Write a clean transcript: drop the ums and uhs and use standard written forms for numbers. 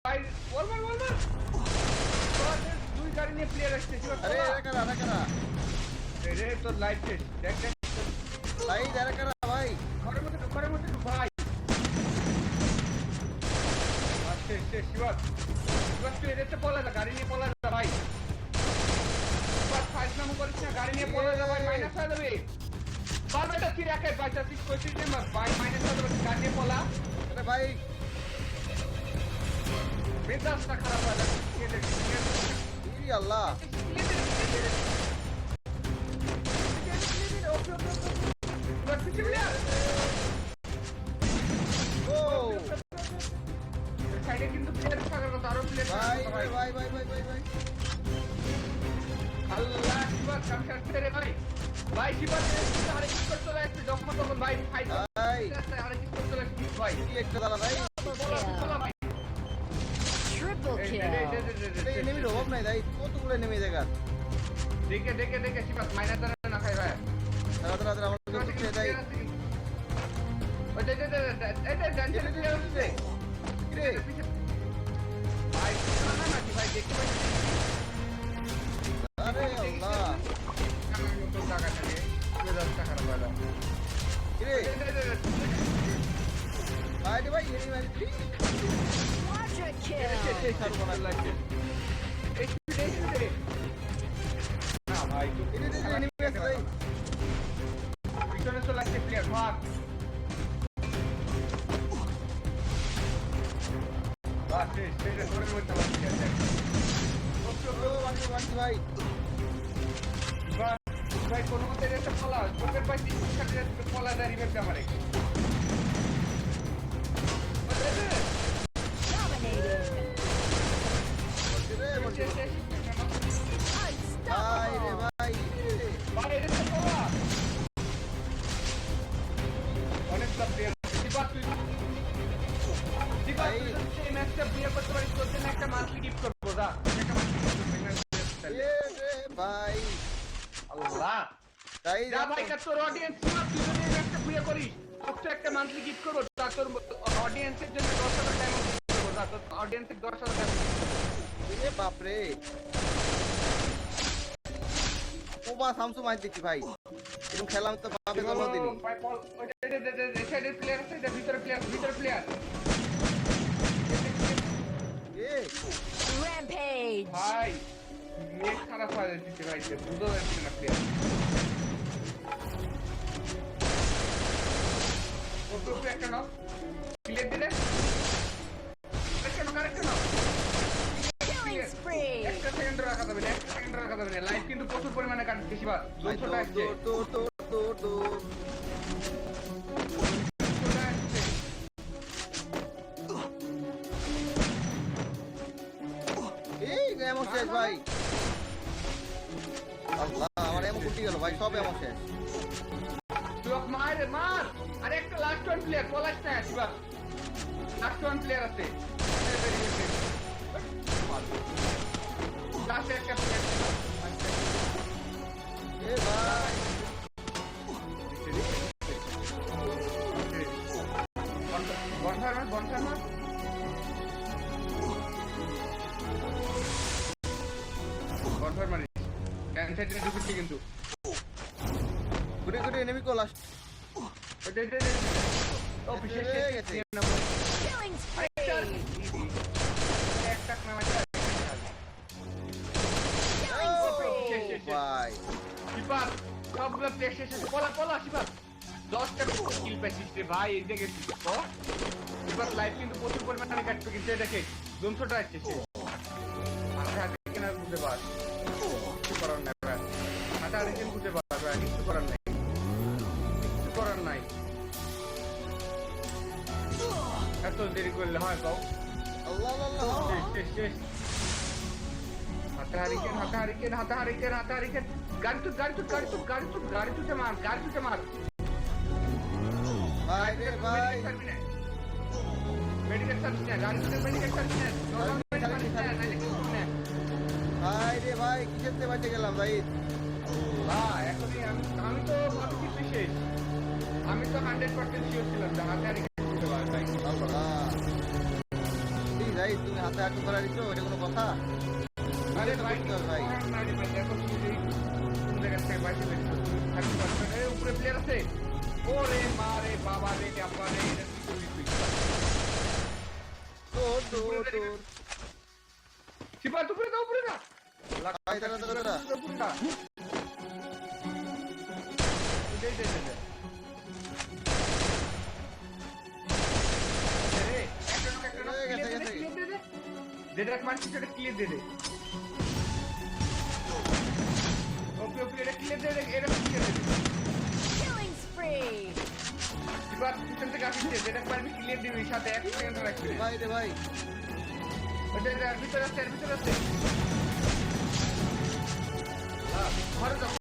ভাই বল দুই গাড়ি নিয়ে প্লেয়ার আসছে। আরে এরা কারা রে তোর লাইট শেষ। দেখ ভাই এরা কারা ভাই? ঘরের মধ্যে ঢুক ভাই। শেষ শিবাস তুই এদেরকে পলা যা, গাড়ি নিয়ে পলা যা ভাই। শিবাস ফাইজ নাম করিস না, গাড়ি নিয়ে পলা যা ভাই, মাইনাস হয়ে যাবে। বারবারটা তুই রাখে ভাই, 35 নাম্বার ভাই, মাইনাস হয়ে যাবে, গাড়ি নিয়ে পলা। আরে ভাই মেজাজটা খারাপ হয়ে যাবে। ই আল্লাহ ও সাইডে কিন্তু প্লেয়ার থাকার কথা, আরো প্লেয়ার ভাই আল্লাহ শিবাস কামসার রে ভাই। ভাই শিবাস আরেক স্কোর চলে আসছে, যখন তখন ভাই ফাইট ভাই আরেক স্কোর চলে আসছে ভাই। কি একটা দাদা ভাই বলা ভাই Triple kill. নেমে অভাব নাই ভাই, কতগুলো নেমে দেখা দেখে শিবাস মাইনাস না খাই ভাই। দাদা আমার কাছে যাই ওই এটা ডান্সের প্লেয়ার হচ্ছে রে ভাই না নাকি ভাই, দেখতে পাচ্ছি আরে আল্লাহ তো টাকা থাকে মেজাজটা খারাপ হয়ে যাবে। রে ভাই এনি ভাই Quadra kill. না ভাই পিছনে তো লাগছে প্লেয়ার ভাগ। ভাই ভাই কোনো মতে একটা ফলা চোখের ভাই ফলা দেয় রিভের ব্যাপারে। Dominating. ভাই রে Unstoppable. ভাই ভাই এটা তো ফলা অনেকটা প্লেয়ার এই ম্যাচটা বিয়ে করতে পারিস, তোর জন্য একটা মান্থলি গিফট করবো। যা একটা এ রে ভাই আল্লাহ তাই যা ভাই, তোর অডিয়েন্স তুই যদি এই ম্যাচটা বিয়ে করিস তোকে একটা মান্থলি গিফট করবো। তা তোর অডিয়েন্সের জন্য 10,000 ডায়মন্ড গিফট করবো। যা তোর অডিয়েন্সের 10,000 ডায়মন্ড। এ বাপ রে ওবা সামসু মাইর দিচ্ছি ভাই, এরকম খেলা আমি তো বাপে জন্মদিনই সাইডের প্লেয়ার আছে, ভিতরে প্লেয়ার এ Rampage. ভাই নেট খারাপ হয়ে যাচ্ছে ভাই, বুঝতে পারছি না প্লেয়ার। ওপরে একটা নাও প্লেয়ার দিলে আরেকটা নাও। Killing spree. একটা সেকেন্ড রাখা যাবে না, লাইফ কিন্তু প্রচুর পরিমাণে কাটছে। বেশিরভাগ ছোটা আসছে এই এমন শেষ ভাই। আল্লাহ আমার এমন কুটি গেল ভাই, সব এমন শেষ। তুই মার আরে একটা লাস্ট ওয়ান প্লেয়ার পলাশ না আসবা, লাস্ট ওয়ান প্লেয়ার আছে লাস্ট একটা প্লেয়ার। এ ভাই বনফার মার মারিস ক্যান্সার ঢুকেছি কিন্তু গুটি এনেমি কো লাস্ট ও বিশেষ গেছে। Killing spree. একটা নাম Killing spree. ভাই শিবাস সবগুলো প্লেয়ার শেষ হয়েছে। পলা শিবাস 10টা কিল পেয়েছিস রে ভাই, এই দেখে শিবাস লাইফ কিন্তু প্রচুর পরিমাণে কাটবে, কিন্তু দেখে জুমশোটা আসছে সে হাতে কেনার বুঝতে পার কিছু করার নাই ভাই, হাতে কেন বুঝতে পার ভাই, কিছু করার নাই এত দেরি করলে হয় কও। আল্লাহ আল্লাহ শেষ হাতে হারিকেন গাড়ি তুতে মার ভাই রে ভাই মেডিকেল সার্ভিস না, গাড়ি তুতে মেডিকেল সার্ভিস না। ভাই রে ভাই কিসের বাঁচে গেলাম ভাই। ভাই এখনই আমি তো ভাবছি তুই শেষ, আমি তো 100% শিওর ছিলাম যে হাতে হারিকেন তুতে পারবে ভাই। আল্লাহ ভাই তুমি হাতে হাঁটু করা দিচ্ছ এটা কোনো কথা? আরে ভাই করতে হবে ভাই। দেখো তুমি যে কোন জায়গা থেকে বাইসে বেরিয়েছো, তুমি থাকতে পারবে না। এই উপরে প্লেয়ার আছে। ওরে মা রে বাবা রে আব্বা রে, এটা কি করলি তুই? তোর তোর তোর শিবা উপরে দাও, উপরে না। ভাই দাঁড়া দাঁড়া দাঁড়া। উপরে না। দে দে দে দে। রে, একটা গেছে, গেছে। ক্লিয়ার দে দে। যেটা মারছিস সেটা ক্লিয়ার দে দে। ওকে ওকে, এটা ক্লিয়ার দে দে, এটা ক্লিয়ার দে দে। Killing spree. এবার পিছন থেকে আসছে, যেটা পারবি ক্লিয়ার দিবি, সাথে 1 সেকেন্ড রাখবি। ভাই রে ভাই ওটা ভিতরে আছে, ভিতরে আছে। ঘরে যাও।